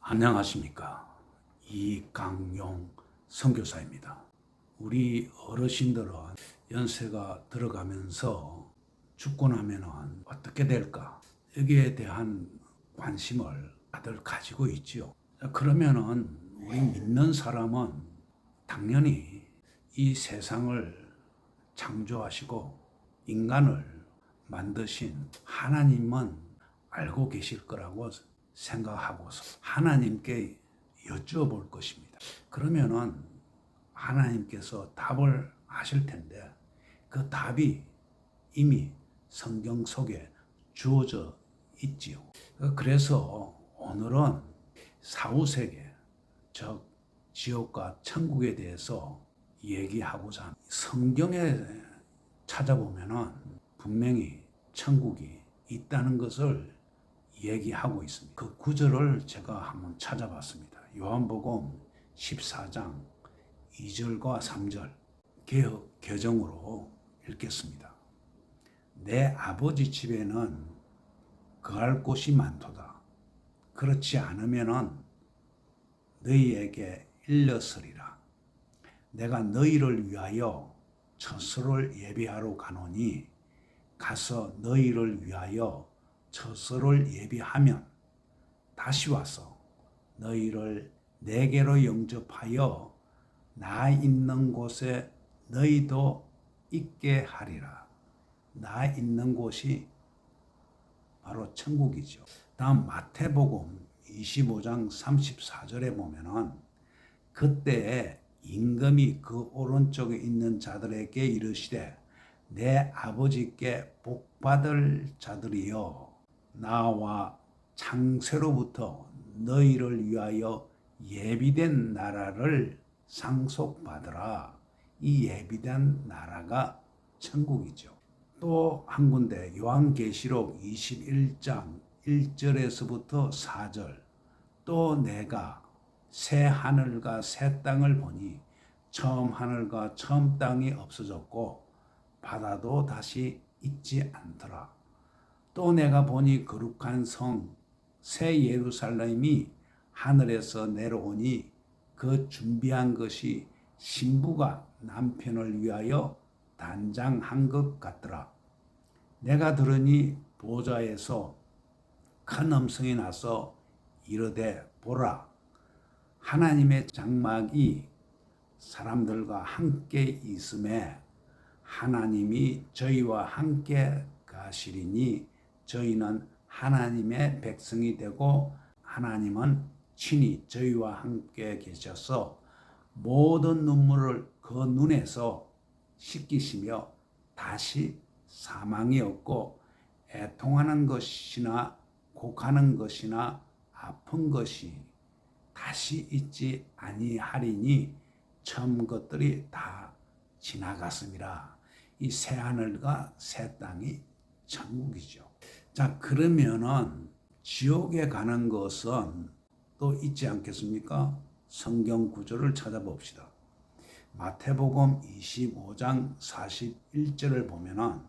안녕하십니까. 이강용 선교사입니다. 우리 어르신들은 연세가 들어가면서 죽고 나면 어떻게 될까? 여기에 대한 관심을 다들 가지고 있지요. 그러면은 우리 믿는 사람은 당연히 이 세상을 창조하시고 인간을 만드신 하나님은 알고 계실 거라고 생각하고서 하나님께 여쭤볼 것입니다. 그러면은 하나님께서 답을 하실 텐데 그 답이 이미 성경 속에 주어져 있지요. 그래서 오늘은 사후세계, 즉 지옥과 천국에 대해서 얘기하고자 합니다. 성경에 찾아보면은 분명히 천국이 있다는 것을 얘기하고 있습니다. 그 구절을 제가 한번 찾아봤습니다. 요한복음 14장 2절과 3절 개역 개정으로 읽겠습니다. 내 아버지 집에는 거할 곳이 많도다. 그렇지 않으면은 너희에게 일렀으리라. 내가 너희를 위하여 처소를 예비하러 가노니 가서 너희를 위하여 처소를 예비하면 다시 와서 너희를 내게로 영접하여 나 있는 곳에 너희도 있게 하리라. 나 있는 곳이 바로 천국이죠. 다음 마태복음 25장 34절에 보면은 그때에 임금이 그 오른쪽에 있는 자들에게 이르시되 내 아버지께 복받을 자들이여 나와 창세로부터 너희를 위하여 예비된 나라를 상속받으라. 이 예비된 나라가 천국이죠. 또 한 군데 요한계시록 21장 1절에서부터 4절 또 내가 새 하늘과 새 땅을 보니 처음 하늘과 처음 땅이 없어졌고 바다도 다시 있지 않더라. 또 내가 보니 거룩한 성 새 예루살렘이 하늘에서 내려오니 그 준비한 것이 신부가 남편을 위하여 단장한 것 같더라. 내가 들으니 보좌에서 큰 음성이 나서 이르되 보라 하나님의 장막이 사람들과 함께 있음에 하나님이 저희와 함께 가시리니 저희는 하나님의 백성이 되고 하나님은 친히 저희와 함께 계셔서 모든 눈물을 그 눈에서 씻기시며 다시 사망이 없고 애통하는 것이나 곡하는 것이나 아픈 것이 다시 있지 아니하리니 처음 것들이 다 지나갔습니다. 이 새 하늘과 새 땅이 천국이죠. 자, 그러면은 지옥에 가는 것은 또 있지 않겠습니까? 성경 구절을 찾아봅시다. 마태복음 25장 41절을 보면은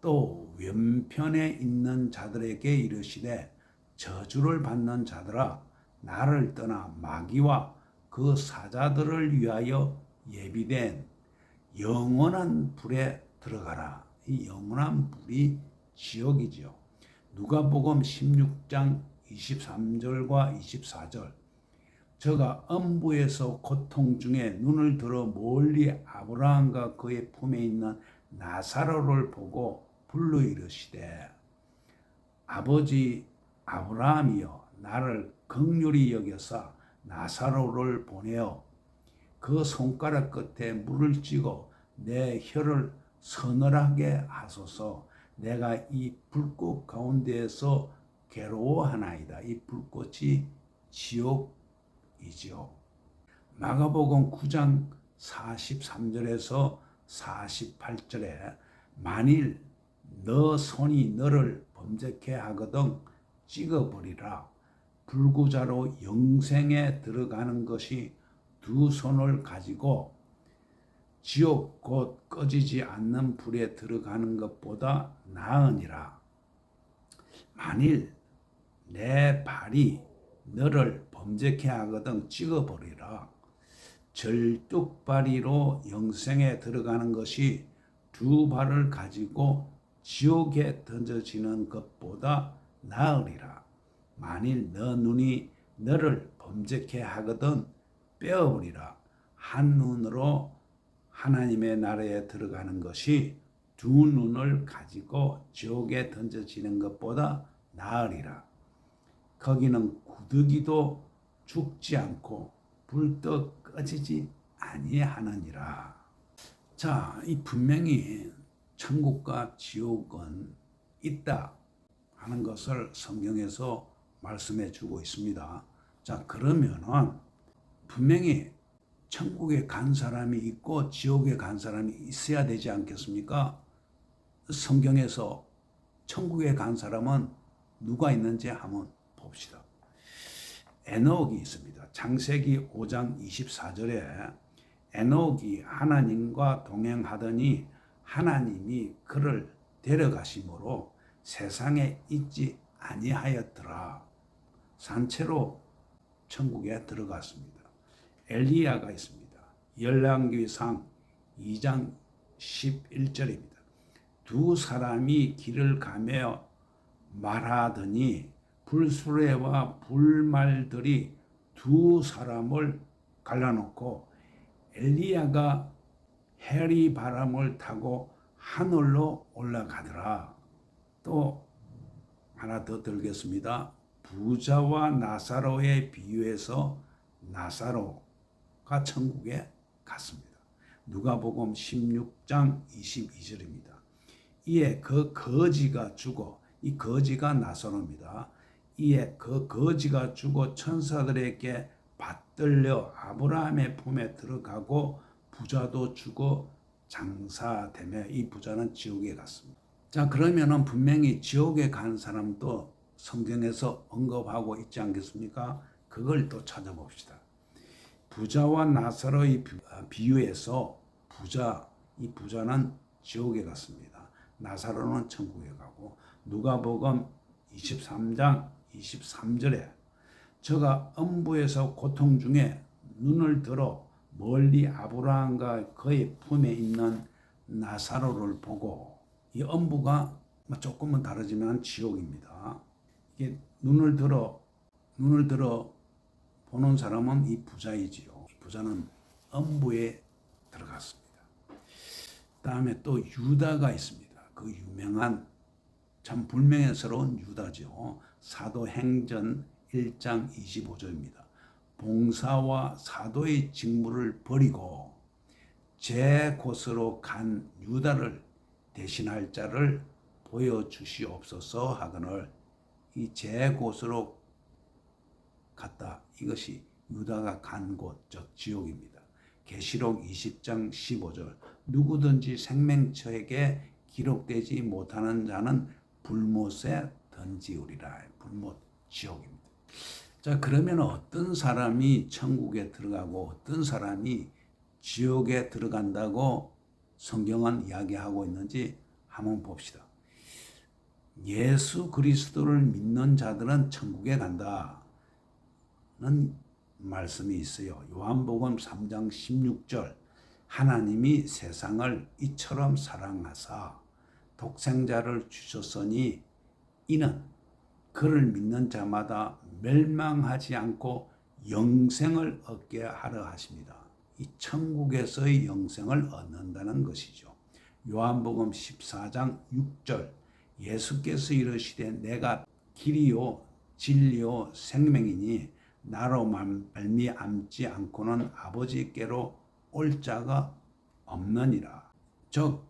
또 왼편에 있는 자들에게 이르시되 저주를 받는 자들아 나를 떠나 마귀와 그 사자들을 위하여 예비된 영원한 불에 들어가라. 이 영원한 불이 지옥이죠. 누가복음 16장 23절과 24절 저가 음부에서 고통 중에 눈을 들어 멀리 아브라함과 그의 품에 있는 나사로를 보고 불러 이르시되 아버지 아브라함이여 나를 긍휼히 여겨사 나사로를 보내어 그 손가락 끝에 물을 찌고 내 혀를 서늘하게 하소서. 내가 이 불꽃 가운데에서 괴로워하나이다. 이 불꽃이 지옥이지요. 마가복음 9장 43절에서 48절에 만일 너 손이 너를 범죄케 하거든 찍어버리라. 불구자로 영생에 들어가는 것이 두 손을 가지고 지옥 곧 꺼지지 않는 불에 들어가는 것보다 나으니라. 만일 내 발이 너를 범죄케 하거든 찍어버리라. 절뚝발이로 영생에 들어가는 것이 두 발을 가지고 지옥에 던져지는 것보다 나으리라. 만일 너 눈이 너를 범죄케 하거든 빼어버리라. 한 눈으로 하나님의 나라에 들어가는 것이 두 눈을 가지고 지옥에 던져지는 것보다 나으리라. 거기는 구더기도 죽지 않고 불도 꺼지지 아니하느니라. 자, 이 분명히 천국과 지옥은 있다 하는 것을 성경에서 말씀해 주고 있습니다. 자, 그러면은 분명히 천국에 간 사람이 있고 지옥에 간 사람이 있어야 되지 않겠습니까? 성경에서 천국에 간 사람은 누가 있는지 한번 봅시다. 에녹이 있습니다. 창세기 5장 24절에 에녹이 하나님과 동행하더니 하나님이 그를 데려가심으로 세상에 있지 아니하였더라. 산채로 천국에 들어갔습니다. 엘리야가 있습니다. 열왕기상 2장 11절입니다. 두 사람이 길을 가며 말하더니 불수레와 불말들이 두 사람을 갈라놓고 엘리야가 해리 바람을 타고 하늘로 올라가더라. 또 하나 더 들겠습니다. 부자와 나사로의 비유에서 나사로가 천국에 갔습니다. 누가복음 16장 22절입니다. 이에 그 거지가 죽어, 이 거지가 나사로입니다. 이에 그 거지가 죽어 천사들에게 받들려 아브라함의 품에 들어가고 부자도 죽어 장사되며 이 부자는 지옥에 갔습니다. 자, 그러면은 분명히 지옥에 간 사람도 성경에서 언급하고 있지 않겠습니까? 그걸 또 찾아봅시다. 부자와 나사로의 비유에서 이 부자는 지옥에 갔습니다. 나사로는 천국에 가고 누가복음 23장 23절에 저가 음부에서 고통 중에 눈을 들어 멀리 아브라함과 그의 품에 있는 나사로를 보고, 이 음부가 조금은 다르지만 지옥입니다. 이게 눈을 들어 보는 사람은 이 부자이지요. 이 부자는 음부에 들어갔습니다. 다음에 또 유다가 있습니다. 그 유명한 참 불명예스러운 유다죠. 사도행전 1장 25절입니다. 봉사와 사도의 직무를 버리고 제 곳으로 간 유다를 대신할 자를 보여주시옵소서 하거늘, 이 제 곳으로 갔다. 이것이 유다가 간 곳, 즉 지옥입니다. 계시록 20장 15절 누구든지 생명처에게 기록되지 못하는 자는 불못에 던지우리라. 불못, 지옥입니다. 자, 그러면 어떤 사람이 천국에 들어가고 어떤 사람이 지옥에 들어간다고 성경은 이야기하고 있는지 한번 봅시다. 예수 그리스도를 믿는 자들은 천국에 간다는 말씀이 있어요. 요한복음 3장 16절 하나님이 세상을 이처럼 사랑하사 독생자를 주셨으니 이는 그를 믿는 자마다 멸망하지 않고 영생을 얻게 하려 하십니다. 이 천국에서의 영생을 얻는다는 것이죠. 요한복음 14장 6절 예수께서 이르시되 내가 길이요 진리요 생명이니 나로 말미암지 않고는 아버지께로 올 자가 없느니라. 즉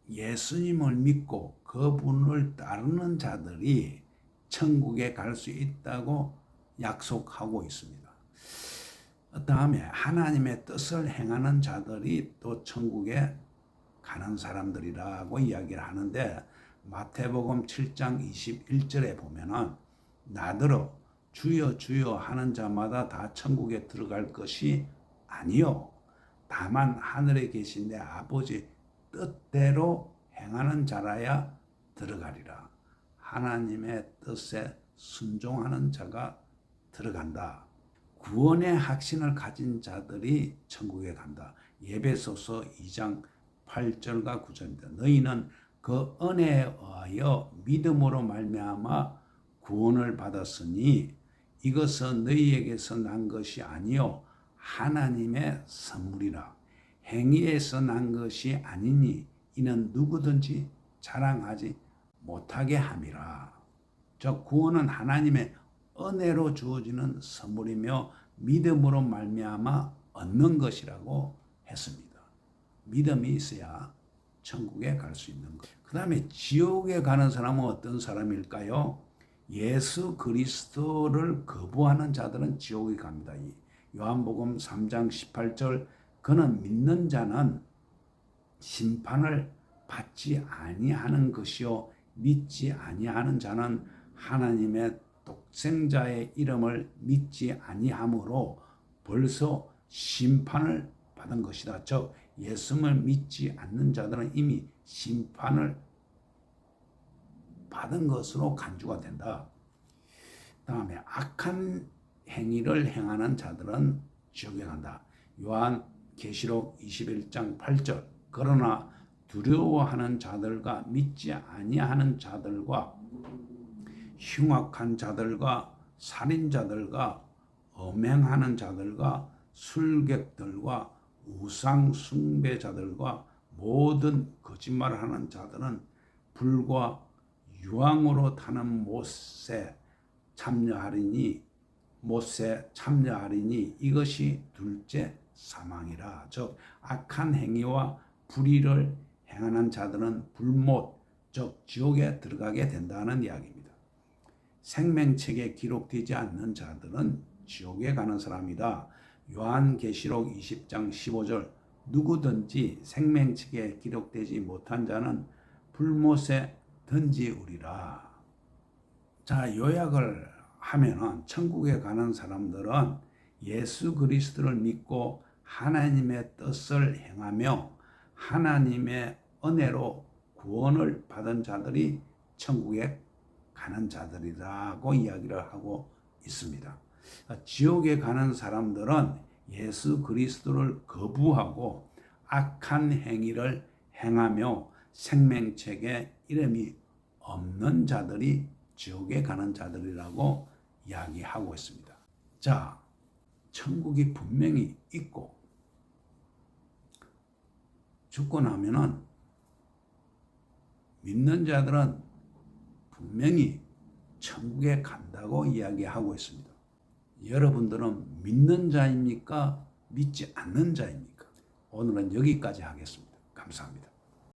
예수님을 믿고 그분을 따르는 자들이 천국에 갈 수 있다고 약속하고 있습니다. 다음에 하나님의 뜻을 행하는 자들이 또 천국에 가는 사람들이라고 이야기를 하는데, 마태복음 7장 21절에 보면은 나더러 주여 주여 하는 자마다 다 천국에 들어갈 것이 아니요 다만 하늘에 계신 내 아버지 뜻대로 행하는 자라야 들어가리라. 하나님의 뜻에 순종하는 자가 들어간다. 구원의 확신을 가진 자들이 천국에 간다. 에베소서 2장 8절과 9절입니다. 너희는 그 은혜에 의하여 믿음으로 말미암아 구원을 받았으니 이것은 너희에게서 난 것이 아니요 하나님의 선물이라. 행위에서 난 것이 아니니 이는 누구든지 자랑하지 못하게 함이라. 즉 구원은 하나님의 은혜로 주어지는 선물이며 믿음으로 말미암아 얻는 것이라고 했습니다. 믿음이 있어야 천국에 갈 수 있는 것. 그 다음에 지옥에 가는 사람은 어떤 사람일까요? 예수 그리스도를 거부하는 자들은 지옥에 갑니다. 요한복음 3장 18절 그는 믿는 자는 심판을 받지 아니하는 것이요 믿지 아니하는 자는 하나님의 독생자의 이름을 믿지 아니하므로 벌써 심판을 받은 것이다. 즉 예수를 믿지 않는 자들은 이미 심판을 받은 것으로 간주가 된다. 다음에 악한 행위를 행하는 자들은 지옥에 간다. 요한계시록 21장 8절 그러나 두려워하는 자들과 믿지 아니하는 자들과 흉악한 자들과 살인자들과 음행하는 자들과 술객들과 우상 숭배자들과 모든 거짓말을 하는 자들은 불과 유황으로 타는 못에 참여하리니 이것이 둘째 사망이라. 즉 악한 행위와 불의를 행하는 자들은 불못 즉 지옥에 들어가게 된다는 이야기입니다. 생명책에 기록되지 않는 자들은 지옥에 가는 사람이다. 요한계시록 20장 15절 누구든지 생명책에 기록되지 못한 자는 불못에 던지우리라. 자, 요약을 하면은 천국에 가는 사람들은 예수 그리스도를 믿고 하나님의 뜻을 행하며 하나님의 은혜로 구원을 받은 자들이 천국에 가는 자들이라고 이야기를 하고 있습니다. 지옥에 가는 사람들은 예수 그리스도를 거부하고 악한 행위를 행하며 생명책에 이름이 없는 자들이 지옥에 가는 자들이라고 이야기하고 있습니다. 자, 천국이 분명히 있고 죽고 나면은 믿는 자들은 분명히 천국에 간다고 이야기하고 있습니다. 여러분들은 믿는 자입니까? 믿지 않는 자입니까? 오늘은 여기까지 하겠습니다. 감사합니다.